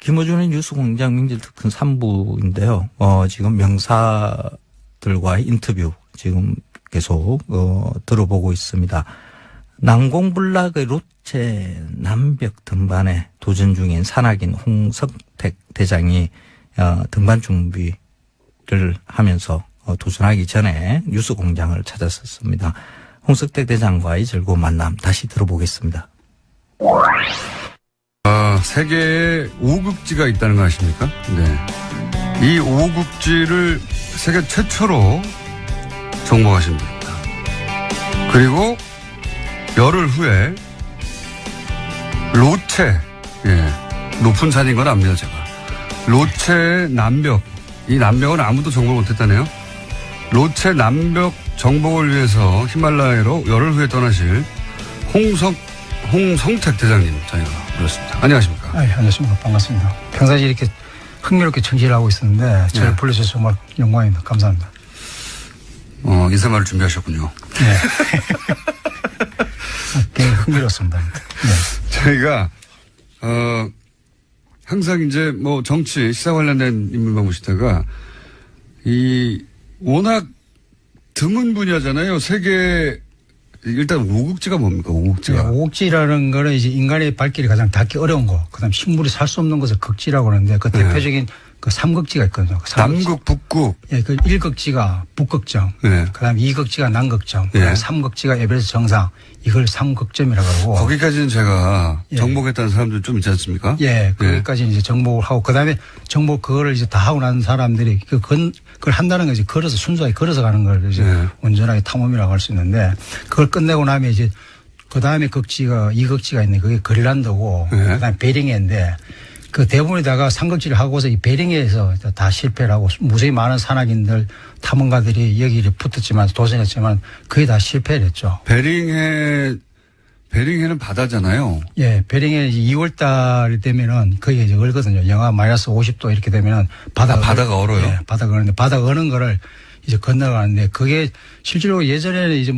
김어준의 뉴스공장 명실특근 3부인데요. 지금 명사들과의 인터뷰 지금 계속 들어보고 있습니다. 난공불락의 로체 남벽 등반에 도전 중인 산악인 홍석택 대장이 등반 준비를 하면서 도전하기 전에 뉴스공장을 찾았었습니다. 홍석택 대장과의 즐거운 만남 다시 들어보겠습니다. 세계에 5극지가 있다는 거 아십니까? 네. 이 5극지를 세계 최초로 정복하신 분입니다. 그리고 열흘 후에 로체, 높은 산인 건 압니다, 제가. 로체 남벽, 이 남벽은 아무도 정복 못했다네요. 로체 남벽 정복을 위해서 히말라야로 열흘 후에 떠나실 홍성택 대장님 저희가 불렀습니다. 안녕하십니까? 안녕하십니까. 반갑습니다. 평상시 이렇게 흥미롭게 청취를 하고 있었는데 저를 불러주셔서 정말 영광입니다. 감사합니다. 인사말을 준비하셨군요. 네. 굉장히 흥미롭습니다. 네. 저희가 항상 이제 뭐 정치 시사 관련된 인물만 모시다가 워낙 드문 분야잖아요. 세계 일단 5극지가 뭡니까? 5극지가. 네, 5극지라는 거는 이제 인간의 발길이 가장 닿기 어려운 거. 그다음 식물이 살 수 없는 것을 극지라고 하는데 그 대표적인 그 3극지가 있거든요. 남극, 북극. 예, 그 1극지가 북극점. 네. 그다음 2극지가 남극점. 네. 그다음 3극지가 에베레스트 정상. 이걸 3극점이라고 하고. 거기까지는 제가 정복했다는 사람들 좀 있지 않습니까? 예, 거기까지 이제 정복을 하고 그다음에 정복 그거를 이제 다 하고 난 사람들이 그걸 한다는 거 이제 걸어서 순수하게 걸어서 가는 걸 이제 온전하게 탐험이라고 할 수 있는데 그걸 끝내고 나면 이제 그다음에 극지가 2극지가 있네. 그게 그린란드고 그다음에 베링해인데 그 대부분에다가 삼극지를 하고서 이 베링해에서 다 실패를 하고 무수히 많은 산악인들 탐험가들이 여기를 붙었지만 도전했지만 거의 다 실패를 했죠. 베링해는 바다잖아요. 예, 베링해 2월 달 되면은 거기가 이제 얼거든요. 영하 마이너스 50도 이렇게 되면은 바다가 얼어요. 예, 바다가 얼는데 바다가 어는 거를 이제 건너가는데 그게 실제로 예전에는 이제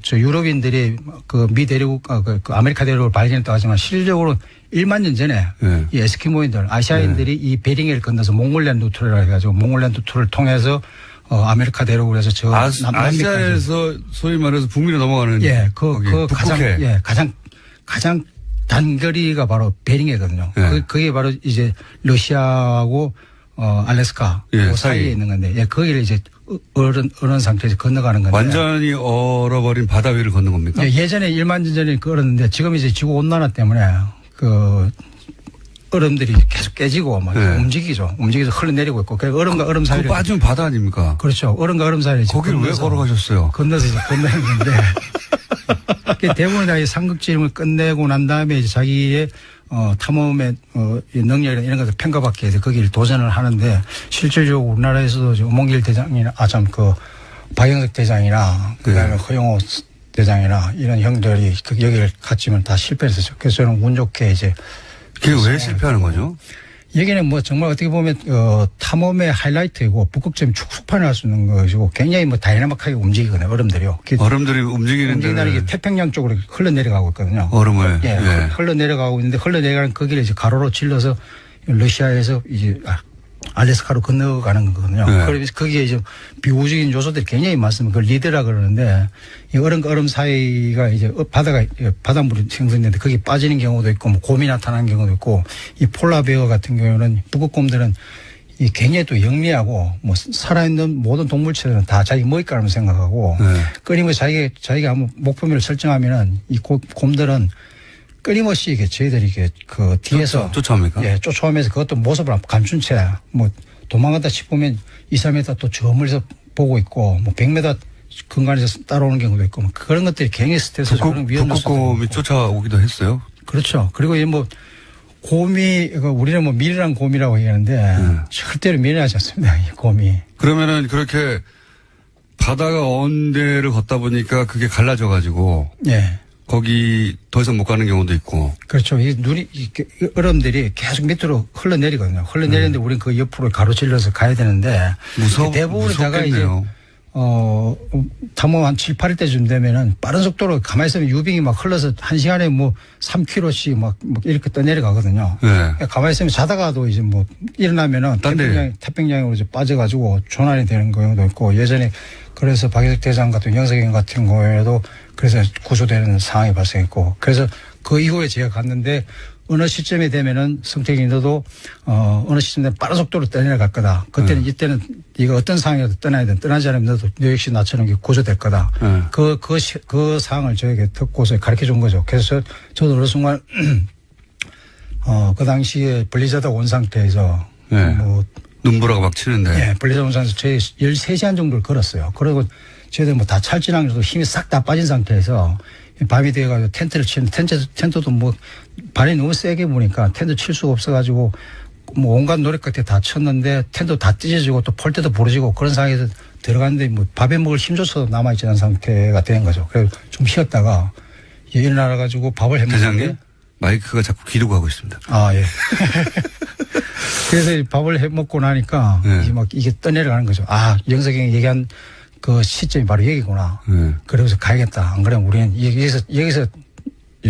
저 유럽인들이 그 미 대륙, 그 아메리카 대륙을 발견했다고 하지만 실질적으로 1만 년 전에 이 에스키모인들, 아시아인들이 이 베링해를 건너서 몽골랜드 투어를 해가지고 몽골랜드 투어를 통해서 아메리카 대륙으로 해서 저 아시아에서 소위 말해서 북미로 넘어가는 가장 단거리가 바로 베링해거든요. 그게 바로 이제 러시아하고 알래스카 그 사이에 있는 건데 거기를 이제 얼은 상태에서 건너가는 건데 완전히 얼어버린 바다 위를 걷는 겁니까? 예전에 1만 년 전에 얼었는데 지금 이제 지구 온난화 때문에 그 얼음들이 계속 깨지고 막 움직여서 흘러내리고 있고 그 얼음과 얼음 사이를 그거 빠지면 바다 아닙니까? 그렇죠. 얼음과 얼음 사이를 거기를 왜 걸어가셨어요? 건너서 이제 건너는 건데 대부분 다 이 삼극지름을 끝내고 난 다음에 이제 자기의 탐험의 능력이나 이런 것을 평가받기 위해서 거기를 도전을 하는데 실질적으로 우리나라에서도 오몽길 대장이나 박영석 대장이나 그다음에 허영호 대장이나 이런 형들이 여기를 갔지만 다 실패했었죠. 그래서 저는 운 좋게 이제 그게 왜 실패하는 거죠? 여기는 뭐 정말 어떻게 보면 탐험의 하이라이트이고 북극점 축소판을 할 수 있는 것이고 굉장히 뭐 다이나믹하게 움직이거든요. 얼음들이요. 얼음들이 움직이는 게 태평양 쪽으로 흘러내려가고 있거든요. 얼음을. 흘러내려가고 있는데 흘러내려가는 거기를 이제 가로로 질러서 러시아에서 이제 알래스카로 건너가는 거거든요. 그래서 거기에 이제 비우적인 요소들이 굉장히 많습니다. 그걸 리드라 그러는데 이 얼음과 얼음 사이가 이제 바닷물이 생성되는데 거기 빠지는 경우도 있고 뭐 곰이 나타나는 경우도 있고 이 폴라베어 같은 경우는 북극곰들은 이 굉장히 또 영리하고 뭐 살아있는 모든 동물체들은 다 자기 먹잇감을 생각하고 끊임없이 자기가 한번 목표물을 설정하면은 이 곰들은 끊임없이 이게 저희들이 이게 그 뒤에서 쫓아옵니까? 예, 쫓아오면서 그것도 모습을 감춘 채 뭐 도망가다 싶으면 2, 3m 또 저 멀리서 보고 있고 뭐 100m 근간에서 따라오는 경우도 있고 뭐 그런 것들이 굉장히 스트레스 그런 위험 요소도 북극곰이 쫓아오기도 했어요. 그렇죠. 그리고 이 뭐 곰이 우리는 뭐 미련한 곰이라고 얘기하는데 절대로 미련하지 않습니다. 이 곰이. 그러면은 그렇게 바다가 언 데를 걷다 보니까 그게 갈라져 가지고 거기 더 이상 못 가는 경우도 있고. 그렇죠. 이 얼음들이 계속 밑으로 흘러내리거든요. 흘러내리는데 우리는 그 옆으로 가로질러서 가야 되는데. 대부분에다가 이제, 탐험 한 7, 8일 때쯤 되면은 빠른 속도로 가만히 있으면 유빙이 막 흘러서 1시간에 뭐 3km씩 막 이렇게 떠내려가거든요. 네. 가만히 있으면 자다가도 이제 뭐 일어나면은 태평양으로 이제 빠져가지고 조난이 되는 경우도 있고 예전에 그래서 박유석 대장 같은 영석영 같은 경우에도 그래서 구조되는 상황이 발생했고 그래서 그 이후에 제가 갔는데 어느 시점에 되면은 성태경이 너도 어느 시점에 되면 빠른 속도로 떠내려갈 거다. 그때는 이때는 이거 어떤 상황이라도 떠나야 돼. 떠나지 않으면 너도 너 역시 나처럼 구조될 거다. 그 상황을 저에게 듣고서 가르쳐 준 거죠. 그래서 저도 어느 순간 그 당시에 분리자다 온 상태에서 뭐 눈보라가 막 치는데. 예, 분리자다 온 상태에서 저희 13시간 정도를 걸었어요. 그리고 저희들 뭐 다 찰진하면서 힘이 싹 다 빠진 상태에서 밤이 되어가지고 텐트를 치는 텐트도 뭐 발이 너무 세게 보니까 텐트 칠 수가 없어가지고 뭐 온갖 노력 끝에 다 쳤는데 텐트 다 찢어지고 또 폴대도 부러지고 그런 상황에서 들어갔는데 뭐 밥에 먹을 힘조차도 남아있지 않은 상태가 된 거죠. 그래서 좀 쉬었다가 일어나가지고 밥을 해먹는데 대장님 마이크가 자꾸 귀로 가고 있습니다. 아 예. 그래서 밥을 해먹고 나니까 이제 막 이게 떠내려가는 거죠. 아 영석이 얘기한 그 시점이 바로 여기구나. 그러면서 가야겠다. 안 그러면 우리는 여기서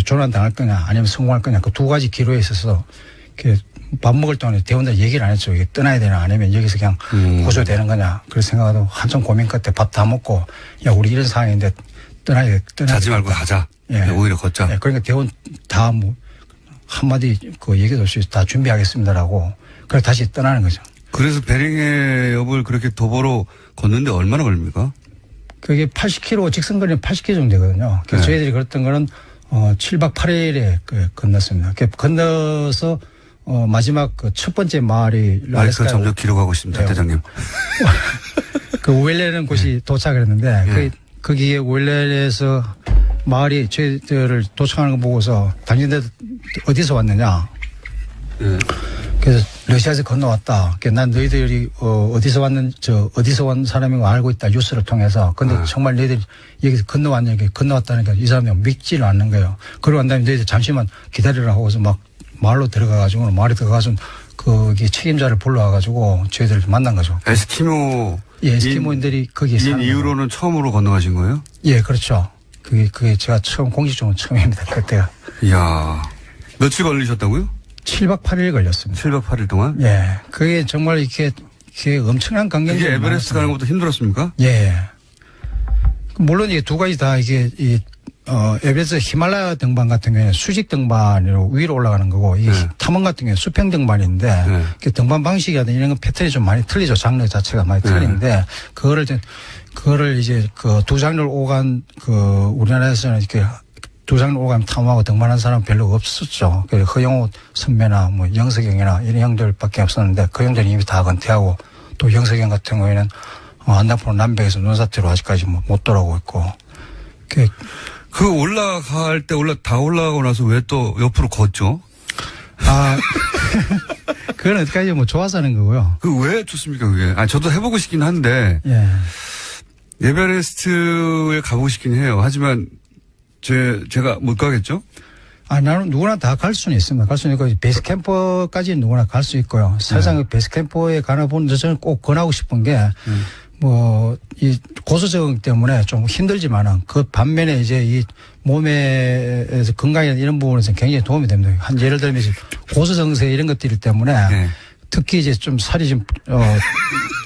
조난 당할 거냐 아니면 성공할 거냐 그 두 가지 기로에 있어서 밥 먹을 동안에 대원들 얘기를 안 했죠. 이게 떠나야 되나 아니면 여기서 그냥 구조되는 거냐. 그래서 생각하고 한참 고민 끝에 밥 다 먹고 야 우리 이런 상황인데 떠나야 자지 말고 가자. 예. 오히려 걷자. 예. 그러니까 대원 다 뭐 한마디 그 얘기도 없이 다 준비하겠습니다라고 그래서 다시 떠나는 거죠. 그래서 베링해 엽을 그렇게 도보로 걷는데 얼마나 걸립니까? 그게 80km 직선거리는 80km 정도 되거든요. 그래서 저희들이 걸었던 거는 7박 8일에 건넜습니다. 건너서 마지막 그 첫 번째 마을이 마이크가 점점 길어 가고 있습니다, 대장님. 그 우엘레라는 곳이 도착을 했는데 거기에 우엘레에서 마을이 저희들을 도착하는 거 보고서 당신들 어디서 왔느냐. 그래서 러시아에서 건너왔다. 난 너희들이 어디서 온 사람인 거 알고 있다. 뉴스를 통해서. 근데 정말 너희들이 여기서 건너왔다니까 이 사람이 믿지를 않는 거예요. 그러고 난 다음에 너희들 잠시만 기다리라 하고서 막 마을로 들어가가지고 마을에 들어가서 거기 책임자를 불러와가지고 저희들을 만난 거죠. 에스키모. 예, 에스키모인들이 거기에 사는 이후로는 처음으로 건너가신 거예요? 예, 그렇죠. 그게 제가 공식적으로 처음입니다. 그때가. 이야. 며칠 걸리셨다고요? 7박 8일 걸렸습니다. 7박 8일 동안? 예. 그게 정말 이게 엄청난 강경이. 이게 에베레스트 가는 것보다 힘들었습니까? 예. 물론 이게 두 가지 다 이게 에베레스트 히말라야 등반 같은 경우에는 수직 등반으로 위로 올라가는 거고 이게 탐험 같은 경우에 수평 등반인데 등반 방식이라든지 이런 건 패턴이 좀 많이 틀리죠. 장르 자체가 많이 틀리는데 그거를 이제 그 두 장르를 오간 우리나라에서는 이렇게 두 장르 오간 탐험하고 등반한 사람은 별로 없었죠. 허영호 선배나 뭐 영석영이나 이런 형들밖에 없었는데 그 형들이 이미 다 은퇴하고 또 영석영 같은 경우에는 안남포 남백에서 논사태로 아직까지 못 돌아오고 있고. 그 올라갈 때 다 올라가고 나서 왜 또 옆으로 걷죠? 그건 어디까지 뭐 좋아서 하는 거고요. 그 왜 좋습니까, 그게? 저도 해보고 싶긴 한데. 예. 에베레스트에 가보고 싶긴 해요. 하지만 제가 못 가겠죠? 나는 누구나 다 갈 수는 있습니다. 갈 수는 있고, 베이스 캠프까지는 누구나 갈 수 있고요. 사실상 베이스 캠프에 가나 보는데 저는 꼭 권하고 싶은 게, 이 고소 적응 때문에 좀 힘들지만은 그 반면에 이제 이 몸에서 건강이나 이런 부분에서 굉장히 도움이 됩니다. 예를 들면 고소 증세 이런 것들 때문에 특히 이제 좀 살이 좀,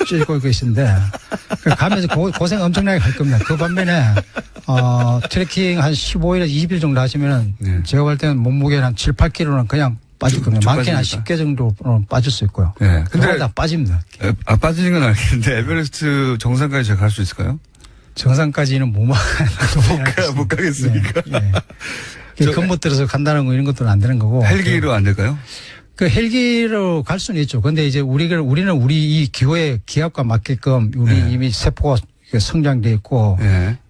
찌고 계신데, 가면서 고생 엄청나게 할 겁니다. 그 반면에, 트레킹 한 15일에서 20일 정도 하시면은, 제가 볼 때는 몸무게는 한 7, 8kg는 그냥 빠질 겁니다. 많게는 한 10개 정도 빠질 수 있고요. 네. 근데 다 빠집니다. 빠지는 건 알겠는데, 에베레스트 정상까지 제가 갈 수 있을까요? 정상까지는 못 가겠습니까? 근못 들어서 간다는 거 이런 것들은 안 되는 거고. 헬기로 안 될까요? 그 헬기로 갈 수는 있죠. 근데 이제 우리는 우리 이 기압과 맞게끔 이미 세포가 성장돼 있고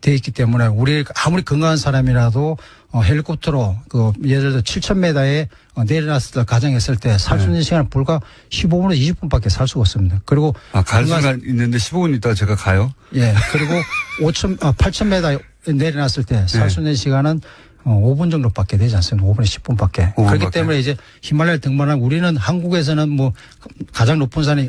돼 있기 때문에 우리 아무리 건강한 사람이라도 헬리콥터로 예를 들어 7,000m에 내려놨을 때 가정했을 때 살 수 있는 시간은 불과 15분에서 20분밖에 살 수가 없습니다. 그리고 갈 수가 있는데 15분 있다가 제가 가요? 예. 그리고 8,000m 내려놨을 때 살 수 있는 시간은 5분 정도밖에 되지 않습니다. 5분에서 10분밖에. 그렇기 때문에 이제 히말라야 등반하고 우리는 한국에서는 가장 높은 산이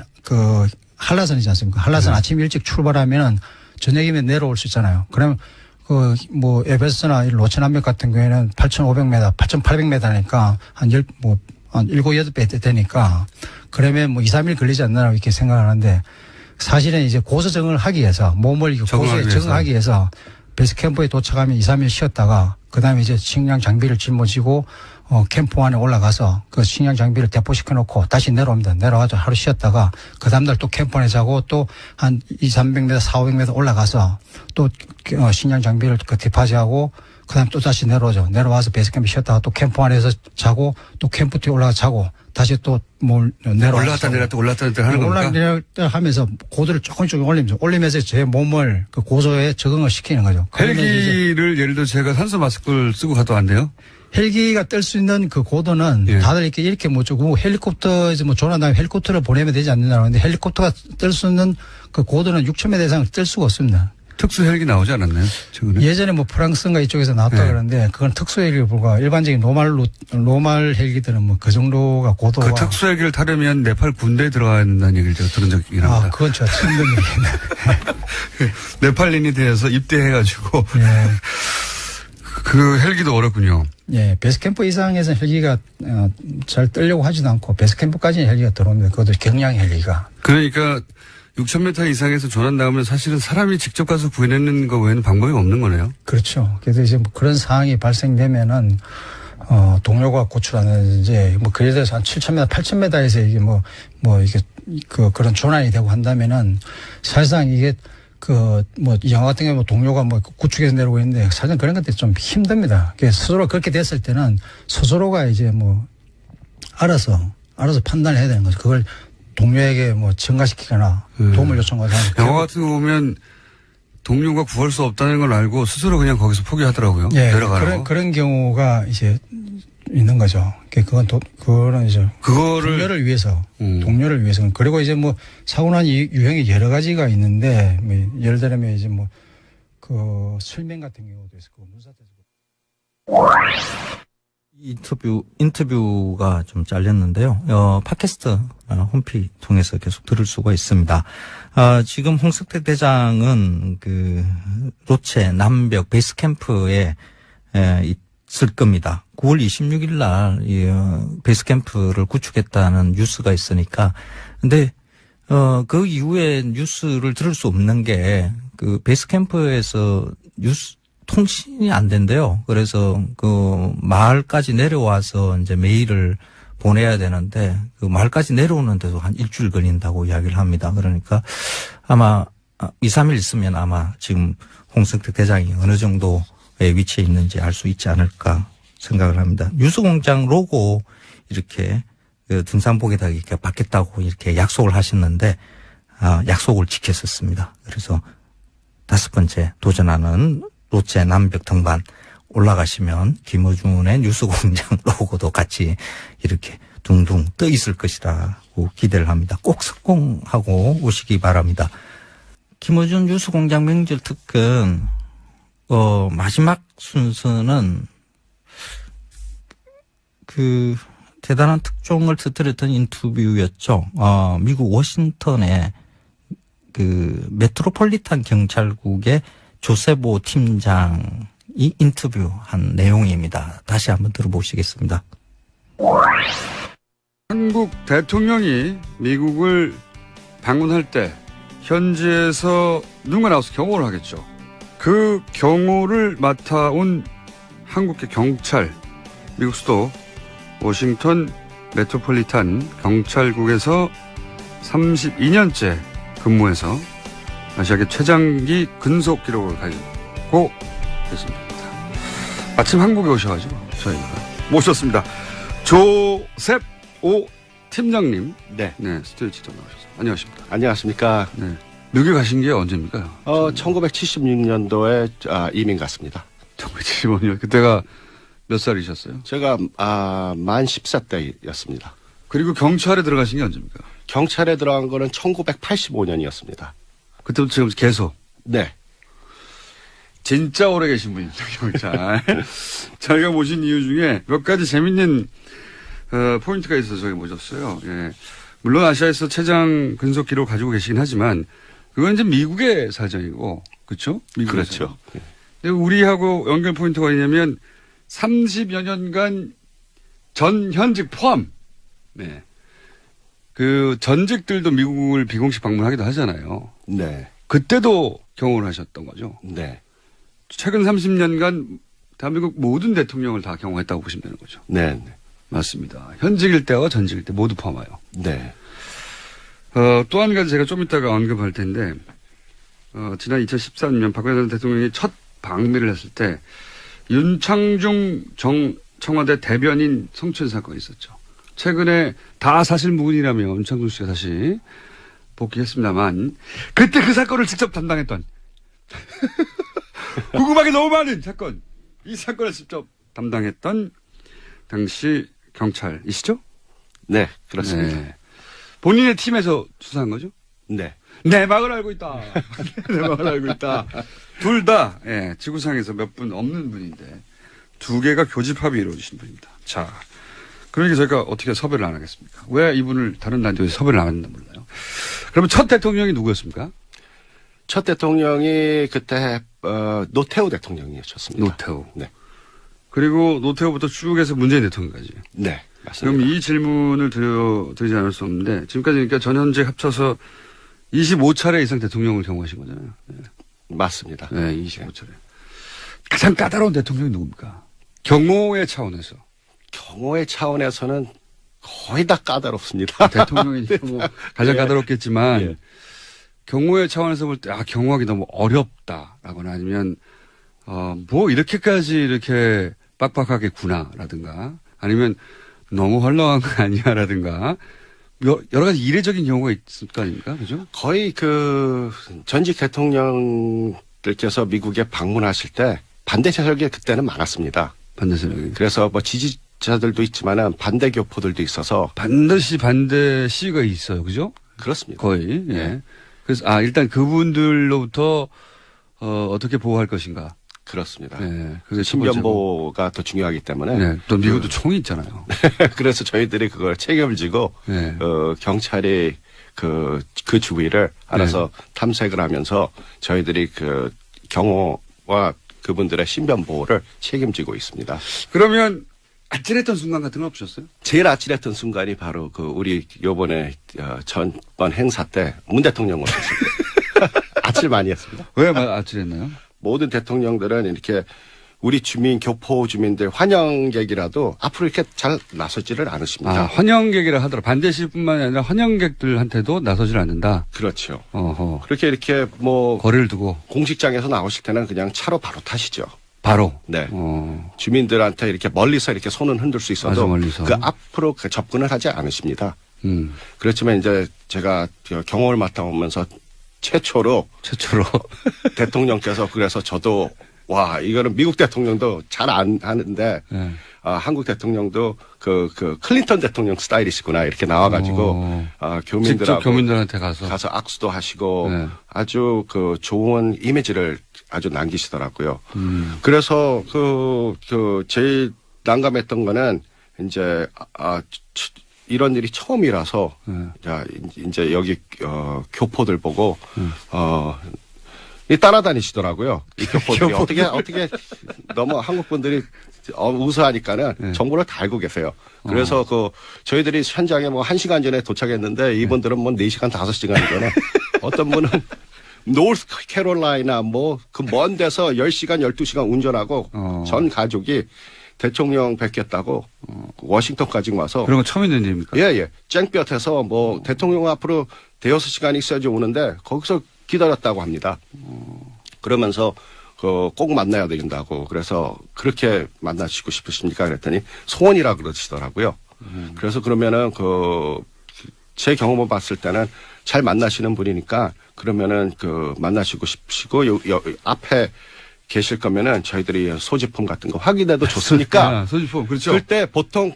한라산이지 않습니까? 한라산 아침 일찍 출발하면은 저녁이면 내려올 수 있잖아요. 그러면 그 뭐 에베스나 로체남벽 같은 경우에는 8,500m, 8,800m니까 한 7, 8배 되니까 그러면 뭐 2, 3일 걸리지 않나 이렇게 생각하는데 사실은 이제 고소 적응을 하기 위해서 몸을 고소에 적응하기 위해서 베이스 캠프에 도착하면 2, 3일 쉬었다가 그다음에 이제 식량 장비를 짊어지고 캠프 안에 올라가서 그 식량 장비를 대포시켜 놓고 다시 내려옵니다. 내려와서 하루 쉬었다가 그 다음날 또 캠프 안에 자고 또 한 2, 300m, 4, 500m 올라가서 또 식량 장비를 그 디파지하고 그다음 또 다시 내려오죠. 내려와서 베이스 캠프 쉬었다가 또 캠프 안에서 자고 또 캠프 뒤에 올라가서 자고 다시 또 뭘 올라갔다 내렸다 올라갔다 내렸다 하는 겁니까? 올라갔다 내렸다 하면서 고도를 조금씩 올리면서 제 몸을 그 고소에 적응을 시키는 거죠. 헬기를 예를 들어 제가 산소 마스크를 쓰고 가도 안 돼요? 헬기가 뜰 수 있는 그 고도는 예. 다들 이렇게 못 주고 헬리콥터에서 뭐 조난 다음에 헬리콥터를 보내면 되지 않느냐고 하는데 헬리콥터가 뜰 수 있는 그 고도는 6,000m 이상을 뜰 수가 없습니다. 특수 헬기 나오지 않았나요? 최근에? 예전에 뭐 프랑스인가 이쪽에서 나왔다 네. 그러는데 그건 특수 헬기에 불과 일반적인 노말 헬기들은 뭐 그 정도가 고도가. 그 특수 헬기를 타려면 네팔 군대에 들어가야 된다는 얘기를 제가 들은 적이 있긴 합니다. 그건 제가 처음 듣는 얘기네. 네팔인이 돼서 입대해가지고 예. 그 헬기도 어렵군요. 예, 베이스캠프 이상에서 헬기가 잘 뜨려고 하지도 않고 베이스캠프까지는 헬기가 들어옵니다. 그것도 경량 헬기가. 그러니까 6,000m 이상에서 조난 나오면 사실은 사람이 직접 가서 구해내는 거 외에는 방법이 없는 거네요. 그렇죠. 그래서 이제 뭐 그런 상황이 발생되면은 동료가 구출하는지 뭐 그에 대해서 한 7,000m, 8,000m에서 이게 뭐 이게 그런 조난이 되고 한다면은 사실상 이게 뭐 영화 같은 경우 뭐 동료가 뭐 구축해서 내려오고 있는데 사실은 그런 것들이 좀 힘듭니다. 스스로 그렇게 됐을 때는 스스로가 이제 뭐 알아서 판단을 해야 되는 거죠. 그걸 동료에게 뭐 증가시키거나 도움을 요청하거나. 영화 같은 거 보면 동료가 구할 수 없다는 걸 알고 스스로 그냥 거기서 포기하더라고요. 예, 내려가라고. 그런 경우가 이제 있는 거죠. 그거는 이제 동료를 위해서. 그리고 이제 뭐 사고 난 유형이 여러 가지가 있는데 뭐 예를 들면 이제 뭐 그 술면 같은 경우도 있고 인터뷰가 좀 잘렸는데요. 팟캐스트 홈페이지 통해서 계속 들을 수가 있습니다. 지금 홍석태 대장은 그 로체 남벽 베이스 캠프에 있을 겁니다. 9월 26일 날 베이스 캠프를 구축했다는 뉴스가 있으니까. 근데 그 이후에 뉴스를 들을 수 없는 게 그 베이스 캠프에서 뉴스 통신이 안 된대요. 그래서 그 마을까지 내려와서 이제 메일을 보내야 되는데 그 마을까지 내려오는데도 한 일주일 걸린다고 이야기를 합니다. 그러니까 아마 2, 3일 있으면 아마 지금 홍석태 대장이 어느 정도의 위치에 있는지 알 수 있지 않을까 생각을 합니다. 뉴스공장 로고 이렇게 그 등산복에다 이렇게 받겠다고 이렇게 약속을 하셨는데 약속을 지켰었습니다. 그래서 5번째 도전하는 로체 남벽 등반 올라가시면 김어준의 뉴스공장 로고도 같이 이렇게 둥둥 떠 있을 것이라고 기대를 합니다. 꼭 성공하고 오시기 바랍니다. 김어준 뉴스공장 명절 특근 마지막 순서는 그 대단한 특종을 터뜨렸던 인터뷰였죠. 미국 워싱턴의 그 메트로폴리탄 경찰국의 조세보 팀장이 인터뷰한 내용입니다. 다시 한번 들어보시겠습니다. 한국 대통령이 미국을 방문할 때 현지에서 누군가 나와서 경호를 하겠죠. 그 경호를 맡아온 한국의 경찰, 미국 수도 워싱턴 메트로폴리탄 경찰국에서 32년째 근무해서 아시아계 최장기 근속 기록을 가지고 계십니다. 마침 한국에 오셔가지고 저희가 모셨습니다. 조셉 오 팀장님. 네. 스튜디오 직접 나오셨습니다. 안녕하십니까. 안녕하십니까. 네. 미국에 가신 게 언제입니까? 1976년도에 이민 갔습니다. 1975년. 그때가 몇 살이셨어요? 제가 만 10세 때였습니다. 그리고 경찰에 들어가신 게 언제입니까? 경찰에 들어간 거는 1985년이었습니다. 그때부터 지금 계속. 네. 진짜 오래 계신 분입니다, 경찰. 저희가 모신 이유 중에 몇 가지 재밌는 포인트가 있어서 저희 모셨어요. 예. 물론 아시아에서 최장 근속 기록 가지고 계시긴 하지만 그건 이제 미국의 사정이고, 그렇죠? 미국의 그렇죠. 사정. 근데 우리하고 연결 포인트가 있냐면 30여 년간 현직 포함, 네. 그 전직들도 미국을 비공식 방문하기도 하잖아요. 네. 그때도 경험을 하셨던 거죠. 네. 최근 30년간 대한민국 모든 대통령을 다 경험했다고 보시면 되는 거죠. 네. 네. 맞습니다. 현직일 때와 전직일 때 모두 포함하여. 네. 또 한 가지 제가 좀 이따가 언급할 텐데, 지난 2013년 박근혜 전 대통령이 첫 방미를 했을 때 윤창중 청와대 대변인 성추행 사건이 있었죠. 최근에 다 사실무근이라며 윤창중 씨가 다시 복귀했습니다만 그때 그 사건을 직접 담당했던 궁금하게 너무 많은 사건, 이 사건을 직접 담당했던 당시 경찰이시죠? 네. 그렇습니다. 네. 본인의 팀에서 수사한 거죠? 네. 내막을 알고 있다. 내막을 알고 있다. 둘 다, 예, 지구상에서 몇 분 없는 분인데, 두 개가 교집합이 이루어지신 분입니다. 자, 그러니까 저희가 어떻게 섭외를 안 하겠습니까? 왜 이분을 다른 라디오에서 섭외를 안 했는지 몰라요. 그러면 첫 대통령이 누구였습니까? 첫 대통령이 그때, 노태우 대통령이셨습니다. 노태우. 네. 그리고 노태우부터 쭉 해서 문재인 대통령까지. 네. 맞습니다. 그럼 이 질문을 드리지 않을 수 없는데, 지금까지 그러니까 전현직 합쳐서 25차례 이상 대통령을 경험하신 거잖아요. 네. 맞습니다. 네, 25차례. 가장 까다로운 대통령이 누굽니까? 경호의 차원에서. 경호의 차원에서는 거의 다 까다롭습니다. 대통령이 뭐 가장 예. 까다롭겠지만, 예. 경호의 차원에서 볼 때, 경호하기 너무 어렵다라거나 아니면, 뭐 이렇게까지 이렇게 빡빡하겠구나라든가 아니면 너무 헐렁한 거 아니야라든가 여러 가지 이례적인 경우가 있을 거 아닙니까? 그죠? 거의 전직 대통령들께서 미국에 방문하실 때 반대 세력이 그때는 많았습니다. 반대 세력이. 그래서 뭐 지지자들도 있지만은 반대 교포들도 있어서 반드시 반대 시위가 있어요. 그죠? 그렇습니다. 거의. 예. 네. 그래서, 일단 그분들로부터, 어떻게 보호할 것인가. 그렇습니다. 네. 그게 신변보호가 더 중요하기 때문에. 네. 또 미국도 총이 있잖아요. 그래서 저희들이 그걸 책임을 지고, 네. 경찰이 그 주위를 알아서 탐색을 하면서 저희들이 경호와 그분들의 신변보호를 책임지고 있습니다. 그러면 아찔했던 순간 같은 건 없으셨어요? 제일 아찔했던 순간이 바로 우리 요번에 전번 행사 때 문 대통령 오셨습니다. 아찔 많이 했습니다. 왜 아찔했나요? 모든 대통령들은 이렇게 우리 교포 주민들 환영객이라도 앞으로 이렇게 잘 나서지를 않으십니다. 환영객이라 하더라. 반대시뿐만 아니라 환영객들한테도 나서질 않는다. 그렇죠. 어허. 이렇게 뭐 거리를 두고 공식장에서 나오실 때는 그냥 차로 바로 타시죠. 바로. 네. 주민들한테 이렇게 멀리서 이렇게 손은 흔들 수 있어도 멀리서. 그 앞으로 접근을 하지 않으십니다. 그렇지만 이제 제가 경호를 맡아오면서 최초로 대통령께서 그래서 저도 와 이거는 미국 대통령도 잘 안 하는데 네. 한국 대통령도 그 클린턴 대통령 스타일이시구나 이렇게 나와가지고 교민들하고 직접 교민들한테 가서 악수도 하시고 네. 아주 좋은 이미지를 아주 남기시더라고요. 그래서 제일 난감했던 거는 이제 이런 일이 처음이라서 자 이제 여기 교포들 보고 따라다니시더라고요. 이 교포들이 어떻게 너무 한국 분들이 우수하니까는 정보를 다 알고 계세요. 그래서 저희들이 현장에 뭐 1시간 전에 도착했는데 이분들은 뭐 4시간 5시간 전에 어떤 분은 노스 캐롤라이나 뭐 먼 데서 10시간 12시간 운전하고 전 가족이 대통령 뵙겠다고 워싱턴까지 와서 그런 거 처음 있는 일입니까? 예. 쨍볕에서 뭐 대통령 앞으로 대여섯 시간이 있어야지 오는데 거기서 기다렸다고 합니다. 그러면서 꼭 만나야 된다고 그래서 그렇게 만나시고 싶으십니까? 그랬더니 소원이라 그러시더라고요. 그래서 그러면은 제 경험을 봤을 때는 잘 만나시는 분이니까 그러면은 만나시고 싶으시고 앞에 계실 거면은 저희들이 소지품 같은 거 확인해도 좋으니까. 소지품, 그렇죠. 그때 보통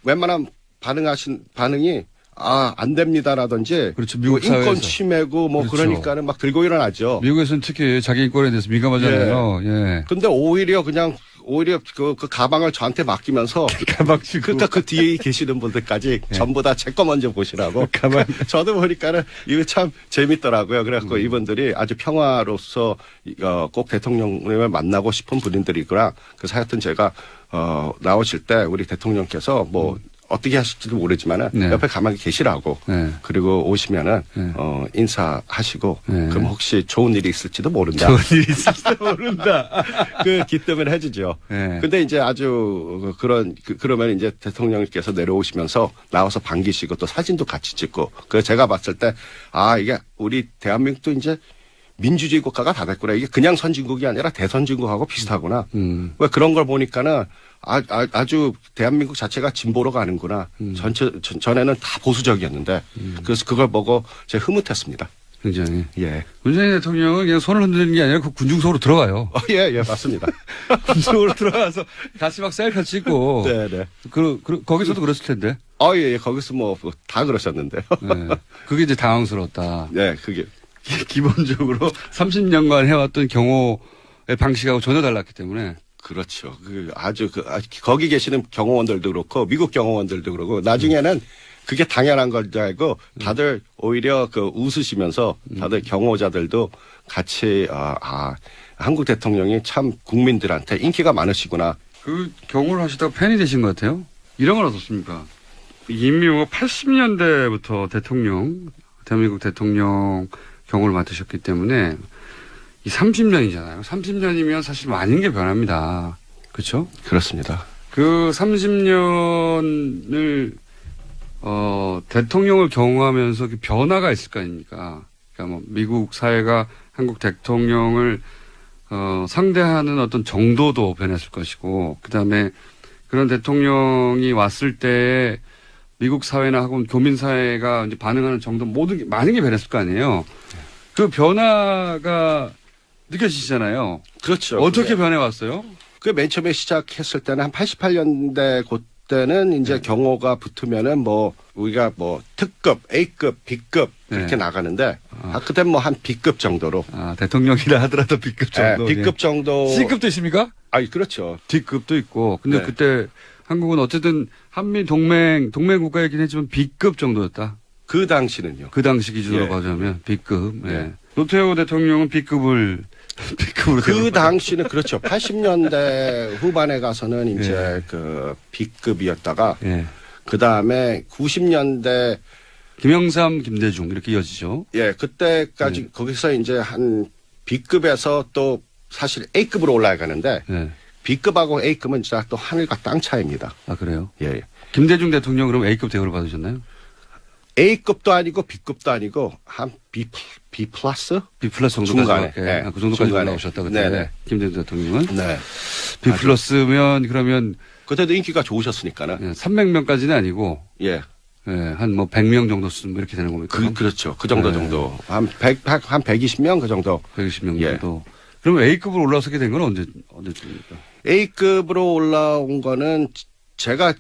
웬만한 반응이 안 됩니다라든지. 그렇죠. 미국 인권 사회에서. 침해고 뭐 그렇죠. 그러니까는 막 들고 일어나죠. 미국에서는 특히 자기 인권에 대해서 민감하잖아요. 예. 근데 오히려 그냥 오히려 그 가방을 저한테 맡기면서 가방 주고. 그러니까 그 뒤에 계시는 분들까지 전부 다 제 거 먼저 보시라고. 가방. 저도 보니까는 이거 참 재밌더라고요. 그래갖고 이분들이 아주 평화로서 꼭 대통령님을 만나고 싶은 분들이구나. 그래서 하여튼 제가 나오실 때 우리 대통령께서 뭐 어떻게 하실지도 모르지만은 네. 옆에 가만히 계시라고. 네. 그리고 오시면은 네. 인사하시고 네. 그럼 혹시 좋은 일이 있을지도 모른다. 좋은 일이 있을지도 모른다. 그 기뜸을 해주죠. 네. 근데 이제 아주 그러면 이제 대통령께서 내려오시면서 나와서 반기시고 또 사진도 같이 찍고 그 제가 봤을 때 이게 우리 대한민국도 이제 민주주의 국가가 다 됐구나. 이게 그냥 선진국이 아니라 대선진국하고 비슷하구나. 왜 그런 걸 보니까는 아주 대한민국 자체가 진보로 가는구나. 전에는 다 보수적이었는데 그래서 그걸 보고 제가 흐뭇했습니다. 굉장히. 예. 문재인 대통령은 그냥 손을 흔드는 게 아니라 그 군중석으로 들어가요. 예, 맞습니다. 군중석으로 들어가서 같이 막 셀카 찍고. 네. 거기서도 그랬을 텐데. 예. 거기서 뭐 다 그러셨는데요. 네. 그게 이제 당황스러웠다. 네, 그게. 기본적으로 30년간 해왔던 경호의 방식하고 전혀 달랐기 때문에. 그렇죠. 거기 계시는 경호원들도 그렇고, 미국 경호원들도 그렇고, 나중에는 그게 당연한 걸 줄 알고, 다들 오히려 웃으시면서, 다들 경호자들도 같이, 한국 대통령이 참 국민들한테 인기가 많으시구나. 그 경호를 하시다가 팬이 되신 것 같아요. 이런 건 어떻습니까? 임명호 80년대부터 대한민국 대통령 경호를 맡으셨기 때문에 이 30년이잖아요. 30년이면 사실 많은 게 변합니다. 그렇죠? 그렇습니다. 그 30년을 대통령을 경호하면서 그 변화가 있을 거 아닙니까? 그러니까 뭐 미국 사회가 한국 대통령을 상대하는 어떤 정도도 변했을 것이고, 그다음에 그런 대통령이 왔을 때 미국 사회나 혹은 교민 사회가 이제 반응하는 정도 모든 게 많은 게 변했을 거 아니에요. 그 변화가 느껴지시잖아요. 그렇죠. 어떻게 변해왔어요? 그 맨 처음에 시작했을 때는 한 88년대 그때는 이제 경호가 붙으면은 뭐 우리가 뭐 특급, A급, B급 그렇게 나가는데 그때 뭐 한 B급 정도로. 대통령이라 하더라도 B급 정도. B급 정도. C급도 있습니까? 그렇죠. D급도 있고. 근데 그때 한국은 어쨌든 한미 동맹 국가이긴 했지만 B급 정도였다. 그 당시는요. 그 당시 기준으로 봐자면 B급. 노태우 대통령은 B급으로. 그 당시는 그렇죠. 80년대 후반에 가서는 이제 그 B급이었다가 그 다음에 90년대 김영삼, 김대중 이렇게 이어지죠. 그때까지 거기서 이제 한 B급에서 또 사실 A급으로 올라가는데 B급하고 A급은 진짜 또 하늘과 땅 차이입니다. 그래요? 예. 김대중 대통령 그럼 A급 대우를 받으셨나요? A급도 아니고 B급도 아니고 한 B 플러스? B 플러스 정도까지. 그 정도까지 올라오셨다 그때. 김대중 대통령은. B 플러스면 그러면 그때도 인기가 좋으셨으니까는. 300명까지는 아니고. 한 뭐 100명 정도 쓰면 이렇게 되는 겁니까? 그렇죠. 그 정도. 한 120명 그 정도. 120명 정도. 그러면 A급으로 올라서게 된 건 언제쯤입니까? A급으로 올라온 제가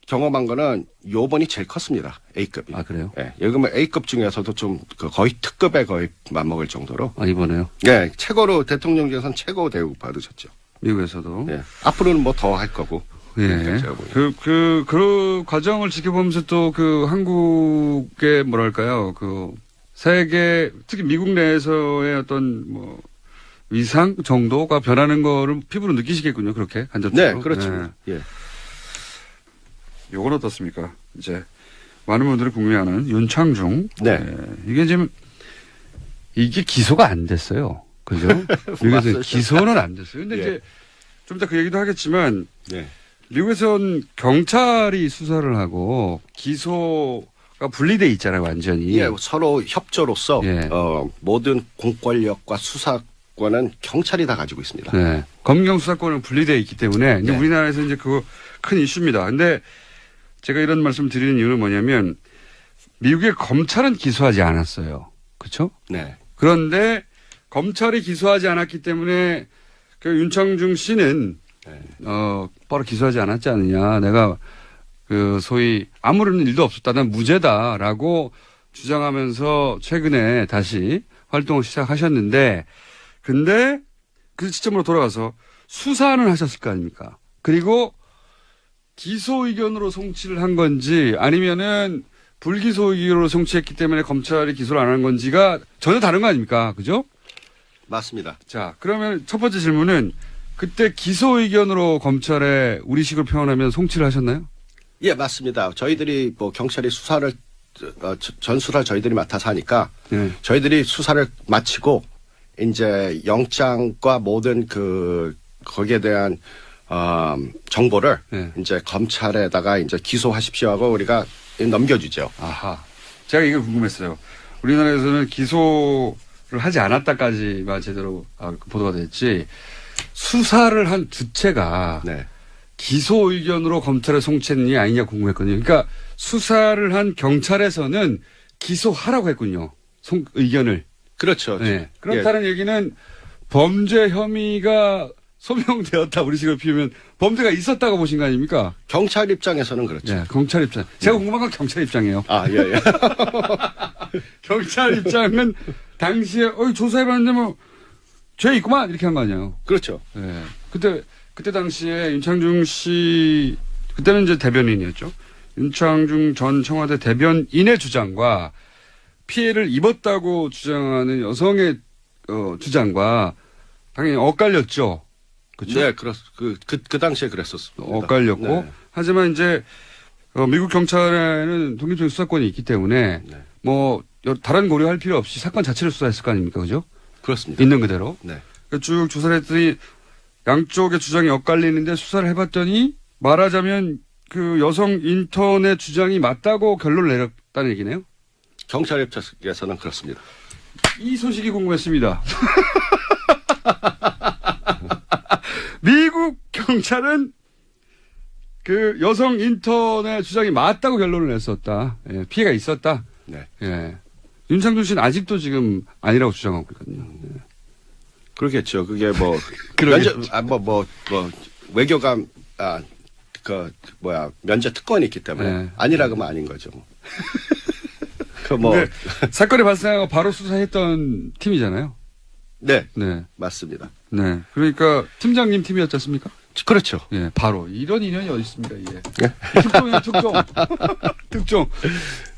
경험한 거는 요번이 제일 컸습니다. A급이. 그래요? 여기면 A급 중에서도 좀 거의 특급에 거의 맞먹을 정도로. 이번에요? 최고로 대통령 중에서는 최고 대우 받으셨죠. 미국에서도. 앞으로는 뭐 더 할 거고. 그 과정을 지켜보면서 또 그 한국의 뭐랄까요, 그 세계, 특히 미국 내에서의 어떤 뭐 위상 정도가 변하는 거를 피부로 느끼시겠군요, 그렇게 간접적으로. 네, 그렇죠. 요건 어떻습니까? 이제 많은 분들이 궁금해하는 윤창중. 이게 기소가 안 됐어요. 그죠? 미국에서는 기소는 안 됐어요. 근데 이제 좀 이따 그 얘기도 하겠지만 미국에선 경찰이 수사를 하고 기소가 분리돼 있잖아요, 완전히. 서로 협조로서 모든 공권력과 수사권은 경찰이 다 가지고 있습니다. 검경 수사권은 분리돼 있기 때문에 이제 우리나라에서 이제 그거 큰 이슈입니다. 근데 제가 이런 말씀 드리는 이유는 뭐냐면 미국의 검찰은 기소하지 않았어요. 그렇죠? 그런데 검찰이 기소하지 않았기 때문에 그 윤창중 씨는 바로 기소하지 않았지 않느냐. 내가 그 소위 아무런 일도 없었다. 난 무죄다라고 주장하면서 최근에 다시 활동을 시작하셨는데 근데 그 시점으로 돌아가서 수사는 하셨을 거 아닙니까? 그리고 기소 의견으로 송치를 한 건지 아니면은 불기소 의견으로 송치했기 때문에 검찰이 기소를 안 한 건지가 전혀 다른 거 아닙니까? 그죠? 맞습니다. 자, 그러면 첫 번째 질문은 그때 기소 의견으로 검찰에 우리식으로 표현하면 송치를 하셨나요? 예, 맞습니다. 저희들이 뭐 경찰이 수사를 전수를 저희들이 맡아서 하니까 네. 저희들이 수사를 마치고 이제 영장과 모든 거기에 대한 정보를 네. 이제 검찰에다가 이제 기소하십시오 하고 우리가 넘겨주죠. 아하. 제가 이게 궁금했어요. 우리나라에서는 기소를 하지 않았다까지만 제대로 보도가 됐지 수사를 한 주체가 네. 기소 의견으로 검찰에 송치했느냐 아니냐 궁금했거든요. 그러니까 수사를 한 경찰에서는 기소하라고 했군요. 의견을. 그렇죠. 네. 그렇다는 얘기는 범죄 혐의가 소명되었다. 우리식으로 피우면 범죄가 있었다고 보신 거 아닙니까? 경찰 입장에서는 그렇죠. 네, 경찰 입장. 제가 궁금한 건 경찰 입장이에요. 아, 예, 예. 경찰 입장은 당시에 조사해봤는데 뭐 죄 있구만 이렇게 한 거 아니에요. 그렇죠. 네. 그때 당시에 윤창중 씨 그때는 이제 대변인이었죠. 윤창중 전 청와대 대변인의 주장과 피해를 입었다고 주장하는 여성의 주장과 당연히 엇갈렸죠. 그렇죠? 네, 그 당시에 그랬었습니다. 엇갈렸고 네. 하지만 이제 미국 경찰에는 독립적인 수사권이 있기 때문에 네. 뭐 다른 고려할 필요 없이 사건 자체를 수사했을 거 아닙니까, 그죠? 그렇습니다. 있는 그대로. 네. 쭉 조사를 했더니 양쪽의 주장이 엇갈리는데 수사를 해봤더니 말하자면 그 여성 인턴의 주장이 맞다고 결론을 내렸다는 얘기네요. 경찰 입장에서는 그렇습니다. 이 소식이 궁금했습니다. 미국 경찰은 그 여성 인턴의 주장이 맞다고 결론을 냈었다. 예, 피해가 있었다. 네. 예. 윤창중 씨는 아직도 지금 아니라고 주장하고 있거든요. 예. 그렇겠죠. 그게 뭐 그러겠죠. 외교관 면제 특권이 있기 때문에 네. 아니라 그러면 아닌 거죠. 뭐. 근데 사건이 발생하고 바로 수사했던 팀이잖아요. 네, 네. 맞습니다. 네. 그러니까 팀장님 팀이었지 않습니까? 그렇죠. 예, 바로. 이런 인연이 어디 있습니까, 이게. 예? 특종이에요, 특종. 특종.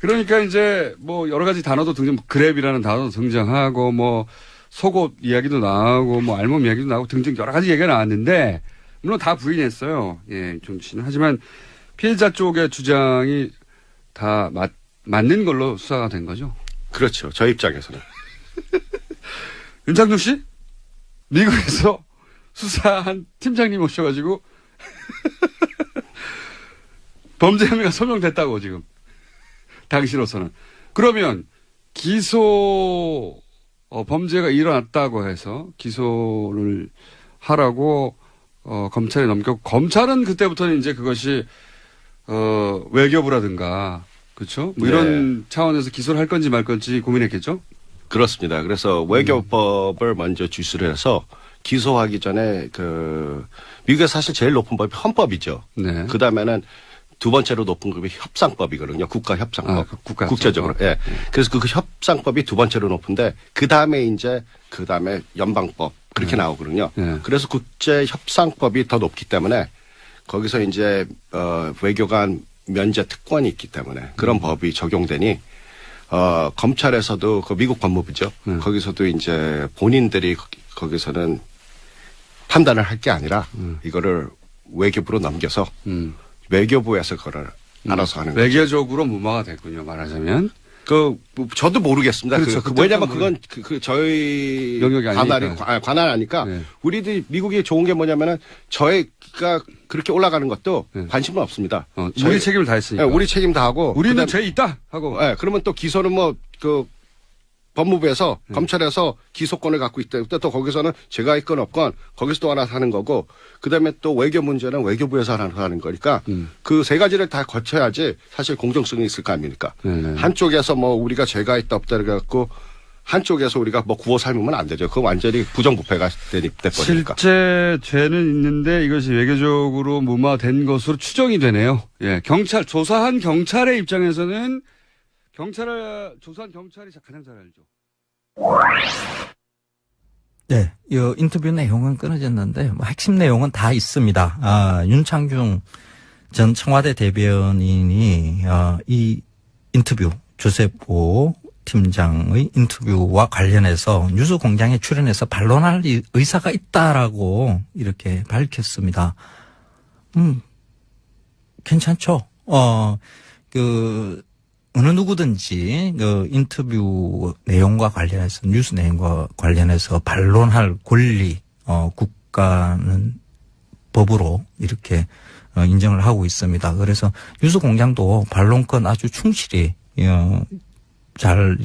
그러니까 이제 뭐 여러 가지 단어도 그랩이라는 단어도 등장하고 뭐 속옷 이야기도 나오고 뭐 알몸 이야기도 나오고 등등 여러 가지 얘기가 나왔는데 물론 다 부인했어요. 예, 윤창중 씨는. 하지만 피해자 쪽의 주장이 다 맞는 걸로 수사가 된 거죠. 그렇죠. 저희 입장에서는. 윤창중 씨? 미국에서 수사한 팀장님 오셔가지고 범죄 혐의가 소명됐다고 지금 당시로서는. 그러면 기소 범죄가 일어났다고 해서 기소를 하라고 검찰에 넘겼고 검찰은 그때부터는 이제 그것이 외교부라든가 그렇죠? 뭐 네. 이런 차원에서 기소를 할 건지 말 건지 고민했겠죠? 그렇습니다. 그래서 외교법을 먼저 주시를 해서 기소하기 전에 미국에 사실 제일 높은 법이 헌법이죠. 네. 그 다음에는 두 번째로 높은 법이 협상법이거든요. 국가협상법. 국제적으로. 예. 그래서 그 협상법이 두 번째로 높은데 그 다음에 연방법 그렇게 나오거든요. 네. 그래서 국제협상법이 더 높기 때문에 거기서 이제 외교관 면제 특권이 있기 때문에 그런 법이 적용되니 검찰에서도 그 미국 법무부죠. 거기서도 이제 본인들이 거기서는 판단을 할 게 아니라 이거를 외교부로 넘겨서 외교부에서 그걸 알아서 하는 거죠. 외교적으로 무마가 됐군요. 말하자면. 저도 모르겠습니다. 그렇죠. 왜냐면 그건 저희 영역이 아니니까. 관할 아니까 네. 우리들이 미국이 좋은 게 뭐냐면은 저희가 그렇게 올라가는 것도 네. 관심은 없습니다. 우리 책임을 다 했으니까. 우리 책임 다 하고. 우리는 죄 있다 하고. 네, 그러면 또 기소는 법무부에서 검찰에서 기소권을 갖고 있다. 또 거기서는 제가 있건 없건 거기서 또 알아서 하는 거고 그다음에 또 외교 문제는 외교부에서 하는 거니까 그 세 가지를 다 거쳐야지 사실 공정성이 있을 거 아닙니까? 네네. 한쪽에서 뭐 우리가 죄가 있다 없다 그래갖고 한쪽에서 우리가 뭐 구워 삶으면 안 되죠. 그건 완전히 부정부패가 돼버리니까. 실제 죄는 있는데 이것이 외교적으로 무마된 것으로 추정이 되네요. 예, 조사한 경찰의 입장에서는 조사한 경찰이 가장 잘 알죠. 네, 이 인터뷰 내용은 끊어졌는데 뭐 핵심 내용은 다 있습니다. 윤창중 전 청와대 대변인이 이 인터뷰 조세호 팀장의 인터뷰와 관련해서 뉴스공장에 출연해서 반론할 의사가 있다라고 이렇게 밝혔습니다. 괜찮죠? 어느 누구든지 그 인터뷰 내용과 관련해서 뉴스 내용과 관련해서 반론할 권리 국가는 법으로 이렇게 인정을 하고 있습니다. 그래서 뉴스공장도 반론권 아주 충실히 잘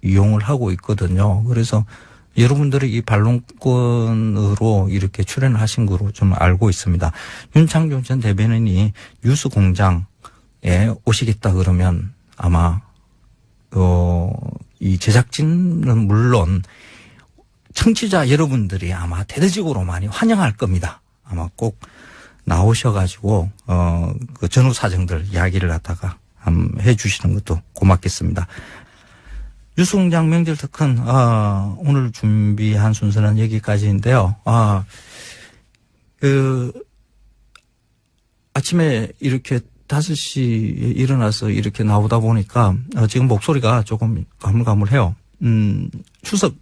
이용을 하고 있거든요. 그래서 여러분들이 이 반론권으로 이렇게 출연하신 거로 좀 알고 있습니다. 윤창중 전 대변인이 뉴스공장에 오시겠다 그러면 아마 이 제작진은 물론 청취자 여러분들이 아마 대대적으로 많이 환영할 겁니다. 아마 꼭 나오셔가지고 그 전후 사정들 이야기를 갖다가 해주시는 것도 고맙겠습니다. 뉴스공장 명절 특근 오늘 준비한 순서는 여기까지인데요. 아침에 이렇게 5시에 일어나서 이렇게 나오다 보니까 지금 목소리가 조금 가물가물해요. 추석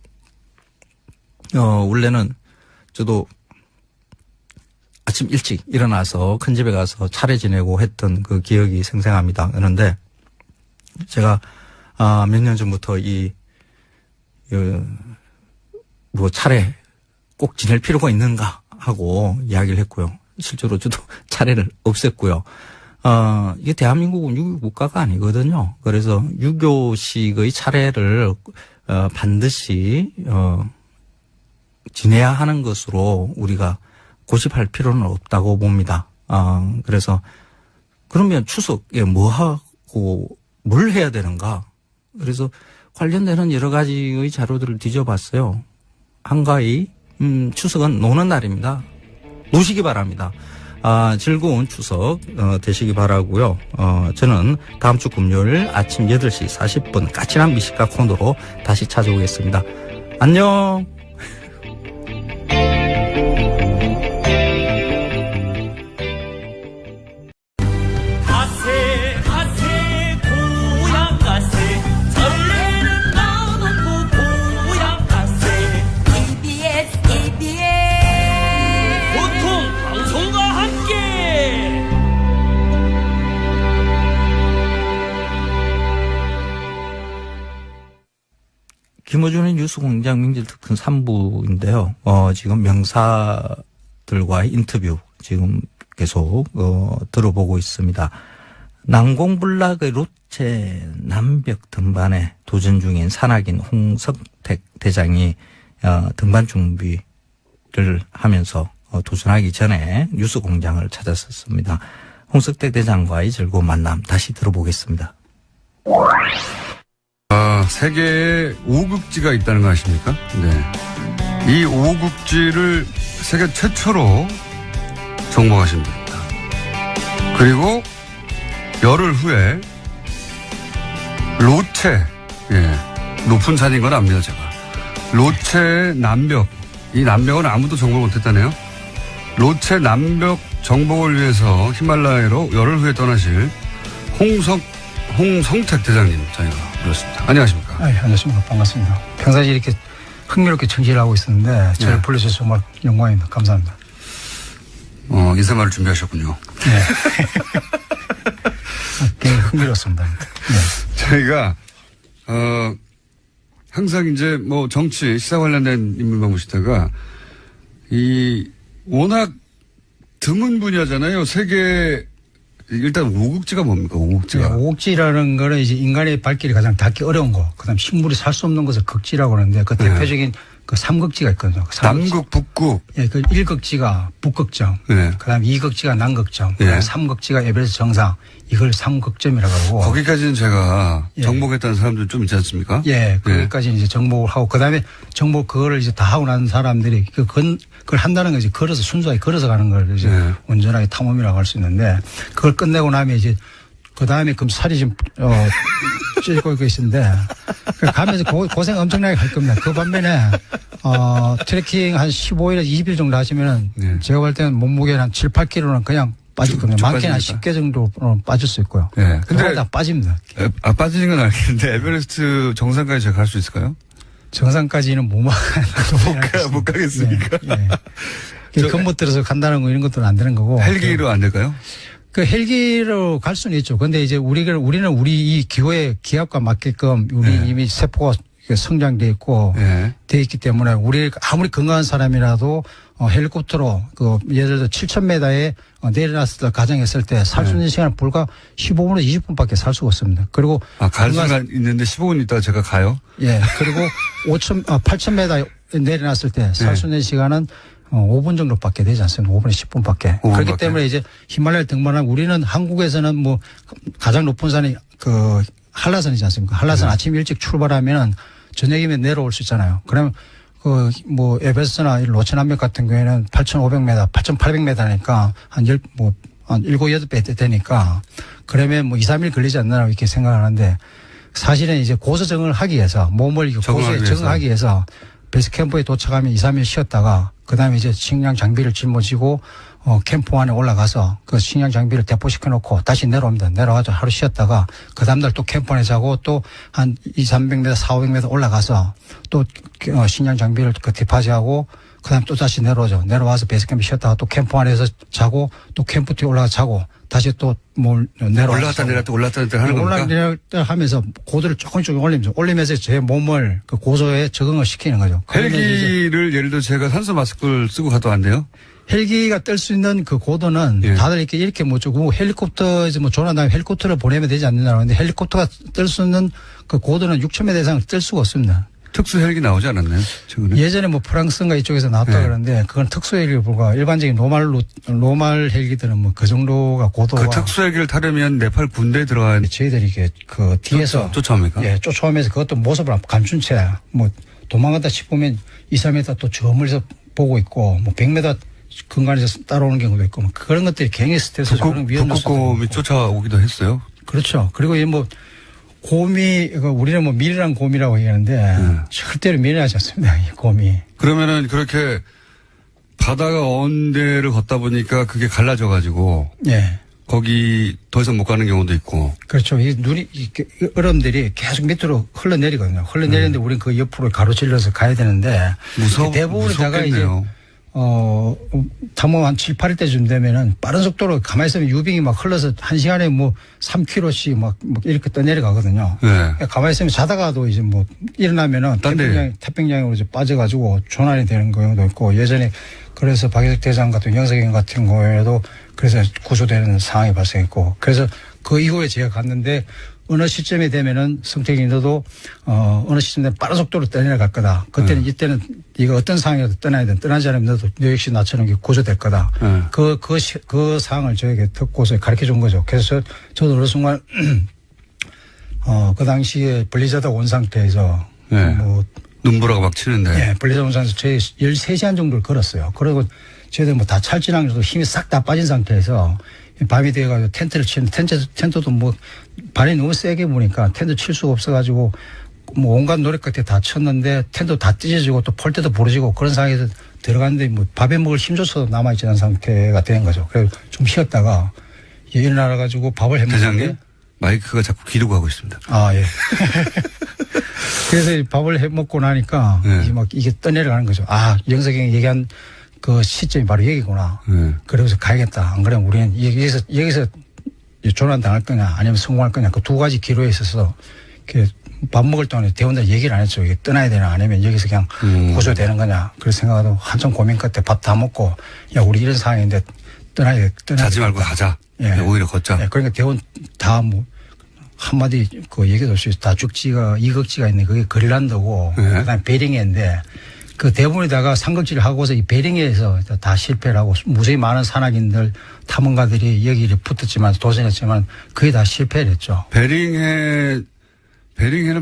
원래는 저도 아침 일찍 일어나서 큰 집에 가서 차례 지내고 했던 그 기억이 생생합니다. 그런데 제가 몇 년 전부터 뭐 차례 꼭 지낼 필요가 있는가 하고 이야기를 했고요. 실제로 저도 차례를 없앴고요. 이게 대한민국은 유교 국가가 아니거든요. 그래서 유교식의 차례를 반드시 지내야 하는 것으로 우리가 고집할 필요는 없다고 봅니다. 그래서 그러면 추석에 뭐 하고 뭘 해야 되는가? 그래서 관련되는 여러 가지의 자료들을 뒤져봤어요. 한가히 추석은 노는 날입니다. 노시기 바랍니다. 즐거운 추석 되시기 바라고요. 저는 다음 주 금요일 아침 8시 40분 까칠한 미식가 코너로 다시 찾아오겠습니다. 안녕. 김어준의 뉴스공장 명절특근 3부인데요. 지금 명사들과의 인터뷰 지금 계속 들어보고 있습니다. 난공불락의 로체 남벽 등반에 도전 중인 산악인 홍석택 대장이 등반 준비를 하면서 도전하기 전에 뉴스공장을 찾았었습니다. 홍석택 대장과의 즐거운 만남 다시 들어보겠습니다. 세계에 5극지가 있다는 거 아십니까? 네. 이 5극지를 세계 최초로 정복하신 분입니다. 그리고 열흘 후에 로체, 높은 산인 건 압니다, 제가. 로체 남벽, 이 남벽은 아무도 정복을 못했다네요. 로체 남벽 정복을 위해서 히말라야로 열흘 후에 떠나실 홍성택 대장님 저희가 불렀습니다. 안녕하십니까? 안녕하십니까. 반갑습니다. 평상시 이렇게 흥미롭게 청취를 하고 있었는데 저를 불러주셔서 정말 영광입니다. 감사합니다. 인사말을 준비하셨군요. 네. 굉장히 흥미롭습니다. 네. 저희가 항상 이제 뭐 정치 시사 관련된 인물만 모시다가 워낙 드문 분야잖아요. 세계 일단 5극지가 뭡니까? 5극지가. 네, 5극지라는 거는 이제 인간의 발길이 가장 닿기 어려운 거. 그다음 식물이 살 수 없는 것을 극지라고 하는데 그 대표적인 그 3극지가 있거든요. 남극, 북극. 예, 그 1극지가 북극점. 네. 그다음 2극지가 남극점. 네. 그다음 3극지가 에베레스트 정상. 이걸 3극점이라고 하고. 거기까지는 제가 정복했다는 사람들 좀 있지 않습니까? 예, 거기까지 이제 정복을 하고 그다음에 정복 그거를 이제 다 하고 난 사람들이 그걸 한다는 거 이제 걸어서 순수하게 걸어서 가는 걸 이제 온전하게 탐험이라고 할 수 있는데 그걸 끝내고 나면 이제 그다음에 그럼 살이 좀 찌고 있는데 가면서 고생 엄청나게 할 겁니다. 그 반면에 트래킹 한 15일에서 20일 정도 하시면은 네. 제가 볼 때는 몸무게는 한 7, 8kg는 그냥 빠질 겁니다. 많게는 한 빠집니까? 10개 정도 빠질 수 있고요. 네. 근데 다 빠집니다. 빠지는 건 알겠는데 에베레스트 정상까지 제가 갈 수 있을까요? 정상까지는 못 못 가겠습니까? 근못 들어서 간다는 거 이런 것들은 안 되는 거고. 헬기로 안 될까요? 그 헬기로 갈 수는 있죠. 근데 이제 우리는 우리 이 기호의 기압과 맞게끔 우리 네. 이미 세포가 성장돼 있고 네. 돼 있기 때문에 우리 아무리 건강한 사람이라도 헬리콥터로 그 예를 들어 7,000m에 내려놨을 때 가정했을 때 살 수 있는 시간은 불과 15분에서 20분밖에 살 수가 없습니다. 그리고 갈 수가 있는데 15분 있다가 제가 가요? 예. 그리고 8,000m 내려놨을 때 살 수 있는 시간은 5분 정도밖에 되지 않습니다. 5분에서 10분밖에. 5분밖에. 그렇기 때문에 이제 히말라야 등반하고 우리는 한국에서는 뭐 가장 높은 산이 그 한라산이지 않습니까? 한라산 아침 일찍 출발하면 저녁이면 내려올 수 있잖아요. 그러면 그 뭐 에베레스트나 로체남맥 같은 경우에는 8,500m, 8,800m니까 한 7, 8배 되니까 그러면 뭐 2, 3일 걸리지 않나 이렇게 생각하는데 사실은 이제 고소 적응을 하기 위해서 몸을 고소에 적응하기 위해서 베이스 캠프에 도착하면 2, 3일 쉬었다가 그다음에 이제 식량 장비를 짊어지고 캠프 안에 올라가서 그 식량 장비를 대포시켜 놓고 다시 내려옵니다. 내려와서 하루 쉬었다가 그 다음날 또 캠프 안에 자고 또 한 2, 300m, 4, 500m 올라가서 또 식량 장비를 그 디파지하고 그다음 또 다시 내려오죠. 내려와서 베이스 캠프 쉬었다가 또 캠프 안에서 자고 또 캠프 뒤에 올라가서 자고 다시 또 뭘 올라갔다 내렸다 올라갔다 내렸다 하는 겁니까? 올라갔다 내렸다 하면서 고도를 조금씩 올리면서 제 몸을 그 고소에 적응을 시키는 거죠. 헬기를 예를 들어 제가 산소 마스크를 쓰고 가도 안 돼요? 헬기가 뜰 수 있는 그 고도는 예. 다들 이렇게 못 주고 헬리콥터에서 뭐 조난 다음에 헬리콥터를 보내면 되지 않느냐고 하는데 헬리콥터가 뜰 수 있는 그 고도는 6,000m 이상을 뜰 수가 없습니다. 특수 헬기 나오지 않았나요? 최근에? 예전에 뭐 프랑스인가 이쪽에서 나왔다 네. 그러는데 그건 특수 헬기에 불과 일반적인 노말 헬기들은 뭐 그 정도가 고도가 그 특수 헬기를 타려면 네팔 군대에 들어가야 저희들이 이게 그 뒤에서 쫓아옵니까? 예, 쫓아오면서 그것도 모습을 감춘 채 뭐 도망가다 싶으면 2, 3m 또 저 멀리서 보고 있고 뭐 100m 근간에서 따라오는 경우도 있고 뭐 그런 것들이 굉장히 스트레스 그런 위험 요소도 북극곰이 있고. 쫓아오기도 했어요. 그렇죠. 그리고 이 뭐 곰이 우리는 뭐 미련한 곰이라고 얘기하는데 절대로 미련하지 않습니다. 이 곰이. 그러면은 그렇게 바다가 언 데를 걷다 보니까 그게 갈라져 가지고 예. 거기 더 이상 못 가는 경우도 있고. 그렇죠. 이 눈이 얼음들이 계속 밑으로 흘러내리거든요. 흘러내리는데 우리는 그 옆으로 가로질러서 가야 되는데 대부분이 다가 이제 탐험 한 7, 8일 때쯤 되면은 빠른 속도로 가만히 있으면 유빙이 막 흘러서 1시간에 뭐 3km씩 막 이렇게 떠내려가거든요. 네. 가만히 있으면 자다가도 이제 뭐 일어나면은 태평양으로 이제 빠져가지고 조난이 되는 경우도 있고 예전에 그래서 박예석 대장 같은 영석형 같은 경우에도 그래서 구조되는 상황이 발생했고 그래서 그 이후에 제가 갔는데 어느 시점에 되면은 성택이 너도 어느 시점에 빠른 속도로 떠내려갈 거다. 그때는 이때는 이거 어떤 상황이라도 떠나야 돼. 떠나지 않으면 너도 너 역시 나처럼 구조될 거다. 그 상황을 저에게 듣고서 가르쳐 준 거죠. 그래서 저도 어느 순간 그 당시에 블리자드 온 상태에서 뭐 눈보라가 막 치는데. 예, 블리자드 온 상태에서 저희 13시간 정도를 걸었어요. 그리고 저희들 뭐 다 찰진하면서 힘이 싹 다 빠진 상태에서 밤이 되어가지고 텐트를 치는 텐트도 뭐 발이 너무 세게 보니까 텐트 칠 수가 없어가지고 뭐 온갖 노력 끝에 다 쳤는데 텐트 다 찢어지고 또 폴대도 부러지고 그런 상황에서 들어갔는데 뭐 밥에 먹을 힘조차도 남아있지 않은 상태가 된 거죠. 그래서 좀 쉬었다가 일어나가지고 밥을 해먹는데 대장님 마이크가 자꾸 귀로 가고 있습니다. 아 예. 그래서 밥을 해먹고 나니까 이제 막 이게 떠내려가는 거죠. 아 영석이 얘기한 그 시점이 바로 여기구나. 그러면서 가야겠다. 안 그러면 우리는 여기서 조난 당할 거냐 아니면 성공할 거냐 그 두 가지 기로에 있어서 밥 먹을 동안에 대원들 얘기를 안 했죠. 이게 떠나야 되나 아니면 여기서 그냥 구조되는 거냐. 그래서 생각하고 한참 고민 끝에 밥 다 먹고 야 우리 이런 상황인데 떠나야 자지 말고 가자. 예. 오히려 걷자. 예. 그러니까 대원 다 뭐 한마디 그 얘기도 없이 다 죽지가 이극지가 있네. 그게 그린란드고 그다음에 베링해인데 그 대부분에다가 삼각지를 하고서 이 베링해에서 다 실패를 하고 무수히 많은 산악인들 탐험가들이 여기를 붙었지만 도전했지만 그게 다 실패를 했죠. 베링해는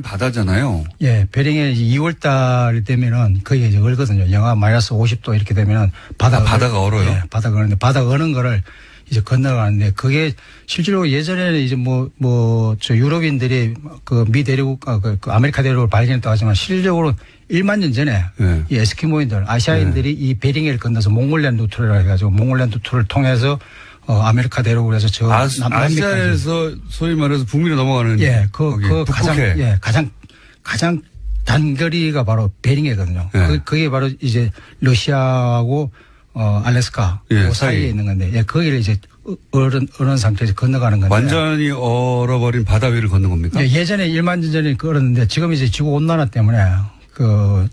바다잖아요. 예, 베링해 2월 달 되면은 거기에 이제 얼거든요. 영하 마이너스 50도 이렇게 되면은 바다가 얼어요. 예, 바다가 얼는데 바다가 어는 거를 이제 건너가는데 그게 실제로 예전에는 이제 저 유럽인들이 그 미 대륙, 그 아메리카 대륙을 발견했다고 하지만 실질적으로 1만 년 전에 네. 이 에스키모인들, 아시아인들이 이 베링해를 건너서 몽골리안 루트를 해가지고 몽골리안 루트를 통해서 아메리카 대륙으로 해서 저 아시아에서 소위 말해서 북미로 넘어가는. 예, 거기, 가장 단거리가 바로 베링해거든요. 예. 그게 바로 이제 러시아하고 알래스카 예, 그 사이에 있는 건데, 예, 거기를 이제 얼은 상태에서 건너가는 건데. 완전히 얼어버린 바다 위를 걷는 겁니까? 예, 예전에 1만 년 전에 얼었는데 지금 이제 지구 온난화 때문에 그